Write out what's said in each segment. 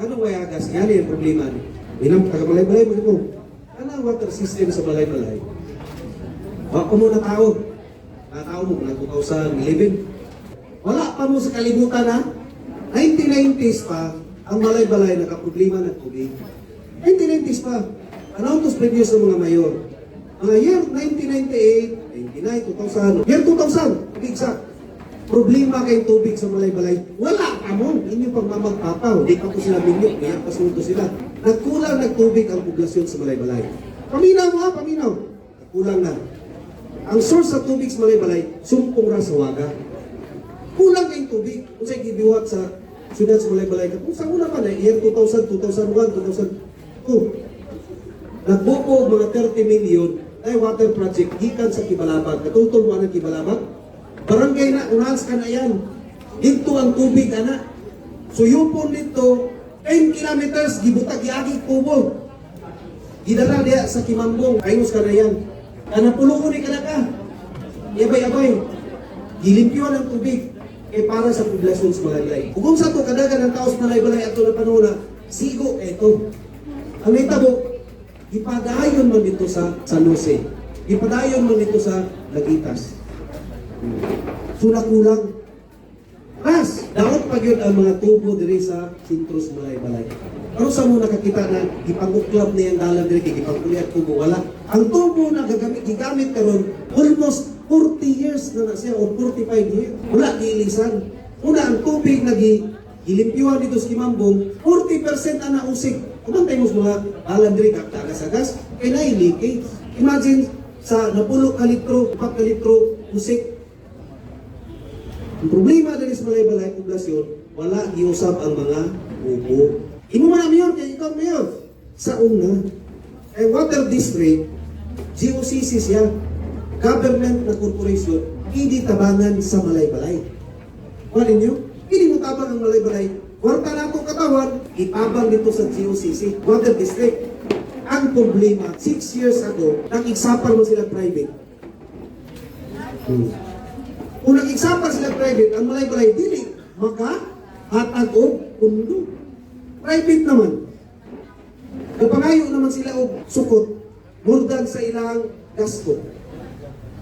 Ano wayagas? Yan yung problema. Minang taga-balay-balay mo ito. Ano ang water system sa balay-balay? Wako mo na tao. Natao mo na 2011. Wala pa mo sa kalibutan ha. 1990s pa, ang balay-balay nakaproblema ng tubig. 1990s pa. Anong previous ng mga mayor? Mga year 1998, 99, 2000, year 2000, to be exact. Problema kayong tubig sa balay-balay. Wala pa mo. Inyong pagmamagpapaw. Hindi pa po sila minyok. Kaya pasunod sila. Nagkulang ng tubig ang poblasyon sa balay-balay. Paminaw mo ha, paminaw. Nagkulang na. Ang source sa tubig sa balay-balay, sumpong rasawaga. Kulang kayong tubig. Kung sa'yo gibiwat sa syudad sa balay-balay, kung saan una pa na, year 2000, 2001, 2002. Nagbuko mga 30 million ay water project gikan sa Kibalabag. Katutol mo ang Kibalabag. Barangay na, unahas ka na yan. Dito ang tubig, anak. So yupon dito, 10 kilometers, gibutag yagig tubo. Gidala diya sa Kimambong, ayos ka na yan. Kanapulungon ni ka na ka. Yabay-abay. Gilimpyuan ang tubig. Eh para sa poblasyon sa Malaybalay. Kung sa ito, kadagan ng tao sa Malaybalay at ito na panahon na, sigo, eto. Ang naitabo, ipadayon man dito sa San Jose. Ipadayon man dito sa Lagitas. So nakulang. Ras, daot pa yun ang mga tubo diri sa sentro sa Malaybalay. Pero sa muna nakakita na ipanguklap na yung dalan diri, ipangkuliat tubo, wala. Ang tubo na gigamit karon almost 40 years na siya, o 45 years. Wala giilisan. Una, ang tubig na gilimpyuhan dito sa Kimambong, 40% na nausik. Kung tayo mga dalan diri, kakasagas, kaya na-leakage. Imagine, sa napulo ka litro, 4 ka litro, usik. Ang problema dali sa balay-balay poblasyon, wala giusab ang mga upo. Imo man ang mayor, kaya ikaw mayor. Sa una, ay water district, GOCC siya, government na corporation, hindi tabangan sa malay-balay. Wala niyo? Hindi mo tabang ang malay-balay. Kwarta na akong katawan, itabang dito sa GOCC, water district. Ang problema, 6 years ago, nag-example mo sila private. Kung nag-example sila private, ang malay-balay, dili, maka-hatag o pundo. Private naman. Kapangayo naman sila o sukot, burdan sa ilang gasto.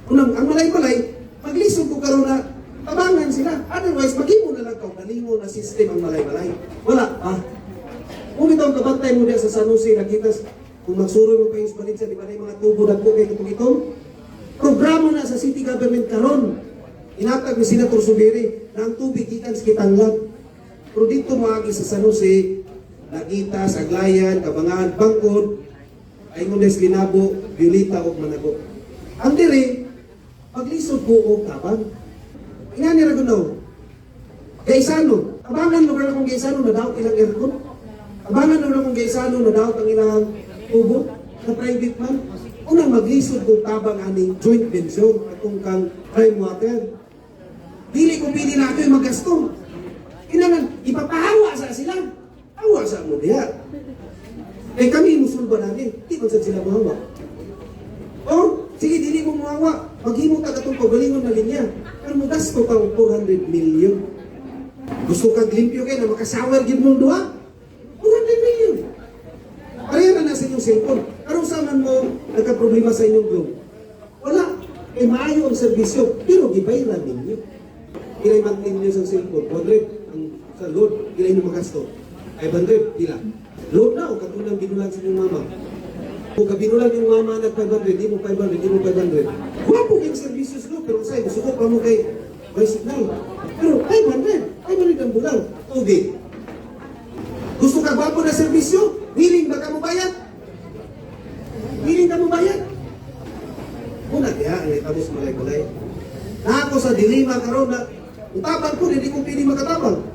Unang, ang malay-balay, maglisod ko karoon na tabangan sila. Otherwise, maghimo na lang kalingo na system ang malay-balay. Wala pa. Kung ito ang kabantay mo diya sa San Jose, nakitas, kung magsuroy mo pa yung Balinsa, di ba na yung mga tubo na po kayo itong programa na sa city government karon. Inatag ni Senator Subiri na ang tubig ikan sa Kitanglad. Pero dito maagi sa San Jose, Lagitas, Aglayan, Kabangan, Bangkod, Aymones, Linabo, Violeta o Manago. Ang diri, paglisod ko o tabang. Ingani ra gunaw. Gaisano, abangan mo na kung gaisano na daw ilang aircon. Abangan mo na kung gaisano na daw ang ilang tubo na private man. Unang maglisod ko tabang aning joint venture atong kang prime water. Dili ko pili na ito yung magasto. Inangan, ipapahawa sa sila. Hawa sa mo diya. Eh kami musulba namin, di man sa sila mahawa. O, sige, dili mo mahawa. Maghimo ka katong pagalingon na linya. Pero mo gasto ka 400 million. Gusto kang limpyo kayo na makasawer gid mong duha? 400 million. Parehara na sa inyong cellphone. Karong saman mo, nagka-problema sa inyong globe. Wala. Eh maayo ang serbisyo, pero gibayran ninyo. Ilay maintenance ang cellphone, 100 ang sa load, ilay nyo magasto. 500, pila. Load na o katulong binulan sa inyong mama. Kung kabinulan yung mama nag 500, di mo 500, di mo 500. Wapo yung services lo, pero sa'yo, gusto ko pa mo kay may signal. Pero 500 ang bulang. Tubig. Gusto ka gwapo na servisyo? Willing ba ka mo bayad? Willing ka mo bayad? Una kaya, ang itabos malay-malay. Na ako sa dilema karon na utabang ko, hindi ko pili makatabang.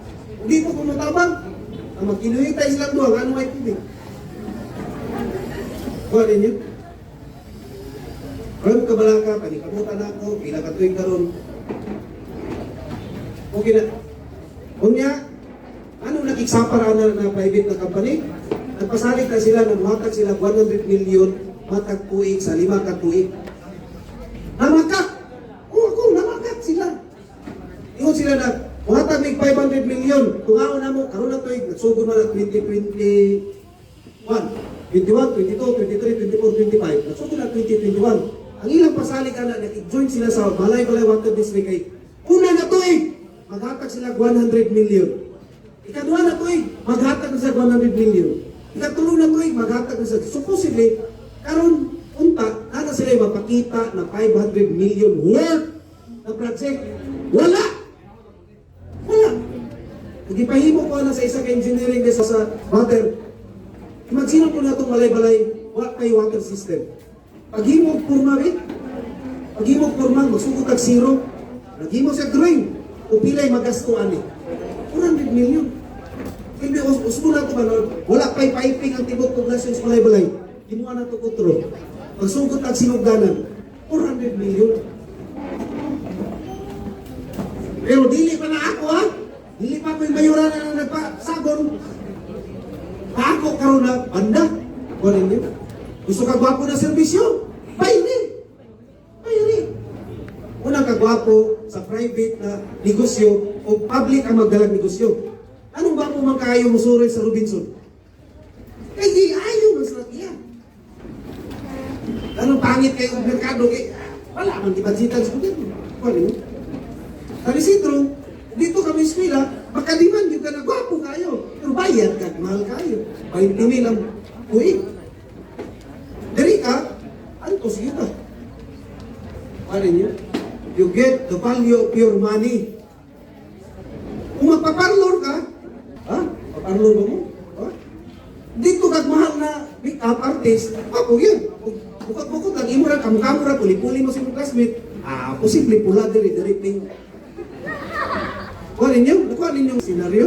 Hindi ko kumatabang, ang magkinuhitay silang doon, ano may tubig. Kuha ninyo. Karoon ka balaka, panikamutan ako, pila ka tuwing karoon. Okay na. Kunya, ano nakiksapara na private na company? Nagpasalit na sila, nagmatag sila 100 million, matag tuig sa 5 ka tuig. Namakat! Oo, namakat sila. Ingon sila na, matag may 500 million. Tungaon na mo, karoon na to, nagsugod na 2021. 21, 22, 23, 24, 25. Nagsugod na 2021. Ang ilang pasalig na nag-join sila sa Balay-Balay Water District ay una na to maghatag sila 100 million. Ikadua na to maghatag na sila 100 million. Ikatulo na to maghatag na sila. Supposedly, karon unta, nana sila mapakita na 500 million worth na project. Wala! Wala! Nagipahimo ko na sa isang engineering desk sa water. Magsino po na itong balay-balay water system. Paghimog purma paghimog purma, magsugod ang zero. Naghimog sa drawing. O pilay magasto ani. 400 million. Hindi, usmo na ito ba? Wala pa'y piping ang tibok poblasyon sa balay-balay. Ginuha na ito kutro. Magsugod ang sinugdanan. 400 million. Pero dili pa na ako ha. Dili pa ko yung mayura na nagpasagon. Ako karon na banda. Wala niyo. Gusto ka gwapo na serbisyo? Bayni. Bayni. Unang kagwapo sa private na negosyo o public ang magdalag negosyo. Anong ba mo magkaayo mo suroy sa Robinson? Kaya di ayaw mas lakihan. Anong pangit kayo ng merkado? Wala man kipansitan sa gobyerno. Wala niyo. Sabi Sitro, dito kami eskwela, makadiman yung ka na gwapo kayo. Pero bayad ka, mahal kayo. 20,000 ang buwig. Dari ka, antos kita. Ano niyo? You get the value of your money. Kung magpaparlor ka, ha? Paparlor ba mo? Ha? Dito ka mahal na make-up artist, ako yan. Bukot-bukot lang, imura, kamura, puli-puli mo sa mga classmate. Posible pula, dari-dari. Kuha ninyo? Nakuha ninyong senaryo?